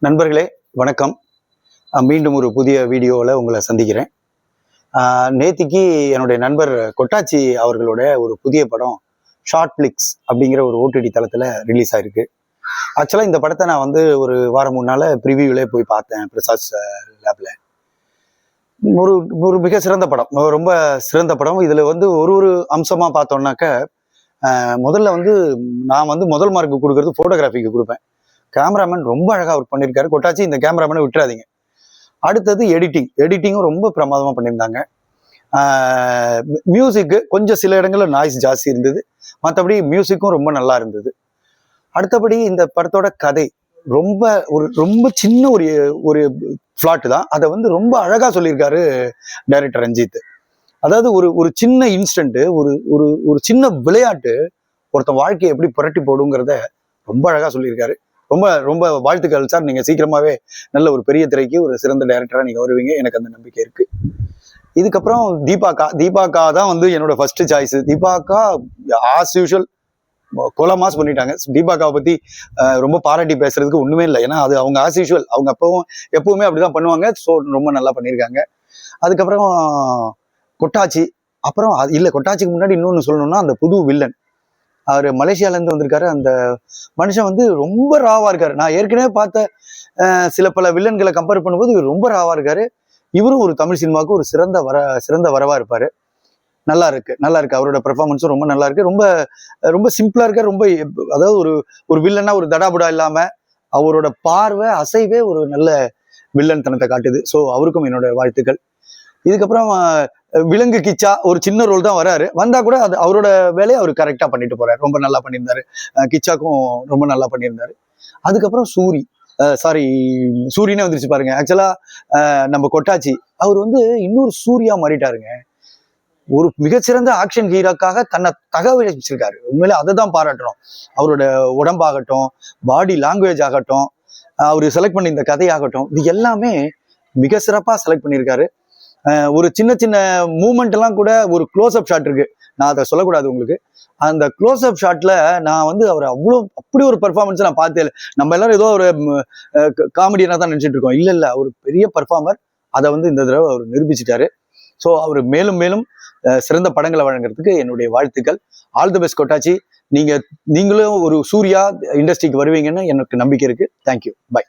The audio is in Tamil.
நண்பர்களே வணக்கம். மீண்டும் ஒரு புதிய வீடியோவில் உங்களை சந்திக்கிறேன். நேத்திக்கு என்னுடைய நண்பர் கொட்டாச்சி அவர்களோட ஒரு புதிய படம் ஷார்ட் பிளிக்ஸ் அப்படிங்கிற ஒரு ஓடிடி தளத்தில் ரிலீஸ் ஆயிருக்கு. ஆக்சுவலாக இந்த படத்தை நான் ஒரு வாரம் முன்னால் ப்ரிவியூவிலே போய் பார்த்தேன் பிரசாத் லேபில். ஒரு ஒரு மிக சிறந்த படம், ரொம்ப சிறந்த படம். இதில் ஒரு அம்சமாக பார்த்தோம்னாக்க, முதல்ல நான் முதல் மார்க்கு கொடுக்கறது ஃபோட்டோகிராஃபிக்கு கொடுப்பேன். கேமராமேன் ரொம்ப அழகாக ஒர்க் பண்ணியிருக்காரு. கொட்டாச்சி இந்த கேமராமேனை விட்டுறாதீங்க. அடுத்தது எடிட்டிங்கும் ரொம்ப பிரமாதமாக பண்ணியிருந்தாங்க. மியூசிக்கு கொஞ்சம் சில இடங்களில் நாய்ஸ் ஜாஸ்தி இருந்தது, மற்றபடி மியூசிக்கும் ரொம்ப நல்லா இருந்தது. அடுத்தபடி இந்த படத்தோட கதை ரொம்ப சின்ன ஒரு ஃப்ளாட் தான். அதை ரொம்ப அழகாக சொல்லியிருக்காரு டைரக்டர் ரஞ்சித். அதாவது ஒரு சின்ன இன்ஸ்டன்ட், ஒரு சின்ன விளையாட்டு ஒருத்தன் வாழ்க்கையை எப்படி புரட்டி போடுங்கிறத ரொம்ப அழகாக சொல்லியிருக்காரு. ரொம்ப ரொம்ப வாழ்த்துக்கள் சார். நீங்க சீக்கிரமாவே நல்ல ஒரு பெரிய திரைக்கு ஒரு சிறந்த டைரக்டரா நீங்க வருவீங்க, எனக்கு அந்த நம்பிக்கை இருக்கு. இதுக்கப்புறம் தீபாக்கா தான் என்னோட ஃபர்ஸ்ட் சாய்ஸ். தீபாக்கா ஆஸ் யூஷுவல் கோலமாஸ் பண்ணிட்டாங்க. தீபாக்காவை பத்தி ரொம்ப பாராட்டி பேசுறதுக்கு ஒண்ணுமே இல்லை. ஏன்னா அது அவங்க ஆஸ் யூஷுவல், அவங்க எப்பவுமே அப்படிதான் பண்ணுவாங்க. ஸோ ரொம்ப நல்லா பண்ணியிருக்காங்க. அதுக்கப்புறம் கொட்டாச்சி. அப்புறம் கொட்டாச்சிக்கு முன்னாடி இன்னொன்னு சொல்லணும்னா, அந்த புது வில்லன் அவர் மலேசியாலேருந்து வந்திருக்காரு. அந்த மனுஷன் ரொம்ப ராவா இருக்காரு. நான் ஏற்கனவே பார்த்த சில பல வில்லன்களை கம்பேர் பண்ணும்போது இவர் ரொம்ப ராவா இருக்காரு. இவரும் ஒரு தமிழ் சினிமாவுக்கு ஒரு சிறந்த வரவா இருப்பாரு. நல்லா இருக்கு. அவரோட பெர்ஃபார்மன்ஸும் ரொம்ப நல்லா இருக்கு. ரொம்ப ரொம்ப சிம்பிளா இருக்காரு. ரொம்ப அதாவது ஒரு வில்லனா ஒரு தடாபுடா இல்லாம அவரோட பார்வை அசைவே ஒரு நல்ல வில்லன் தனத்தை காட்டுது. ஸோ அவருக்கும் என்னோட வாழ்த்துக்கள். இதுக்கப்புறம் விலங்கு கிச்சா ஒரு சின்ன ரோல் தான் வராரு. வந்தா கூட அது அவரோட வேலையை அவர் கரெக்டா பண்ணிட்டு போறாரு. ரொம்ப நல்லா பண்ணியிருந்தாரு. கிச்சாக்கும் ரொம்ப நல்லா பண்ணியிருந்தாரு. அதுக்கப்புறம் சூரியனே வந்துருச்சு பாருங்க. ஆக்சுவலா நம்ம கொட்டாச்சி அவர் இன்னொரு சூர்யா மாறிட்டாருங்க. ஒரு மிகச்சிறந்த ஆக்ஷன் ஹீரோக்காக தன்னை தகவலிச்சிருக்காரு. உண்மையிலே அதை தான் பாராட்டுறோம். அவரோட உடம்பாகட்டும், பாடி லாங்குவேஜ் ஆகட்டும், அவரு செலக்ட் பண்ணி இந்த கதையாகட்டும், இது எல்லாமே மிக சிறப்பா செலக்ட் பண்ணியிருக்காரு. ஒரு சின்ன சின்ன மூமெண்ட் எல்லாம் கூட ஒரு க்ளோஸ் அப் ஷாட் இருக்கு. நான் அதை சொல்லக்கூடாது உங்களுக்கு. அந்த க்ளோஸ் அப் ஷாட்ல நான் அவர் அப்படி ஒரு பெர்ஃபார்மன்ஸ் நான் பார்த்தே இல்லை. நம்ம எல்லாரும் ஏதோ ஒரு காமெடியனா தான் நினைச்சிட்டு இருக்கோம். இல்ல அவர் பெரிய பெர்ஃபார்மர். அதை இந்த தடவை அவர் நிரூபிச்சிட்டாரு. ஸோ அவர் மேலும் மேலும் சிறந்த படங்களை வழங்குறதுக்கு என்னுடைய வாழ்த்துக்கள். All the best கொட்டாச்சி. நீங்களும் ஒரு சூர்யா இண்டஸ்ட்ரிக்கு வருவீங்கன்னு எனக்கு நம்பிக்கை இருக்கு. தேங்க்யூ. பை.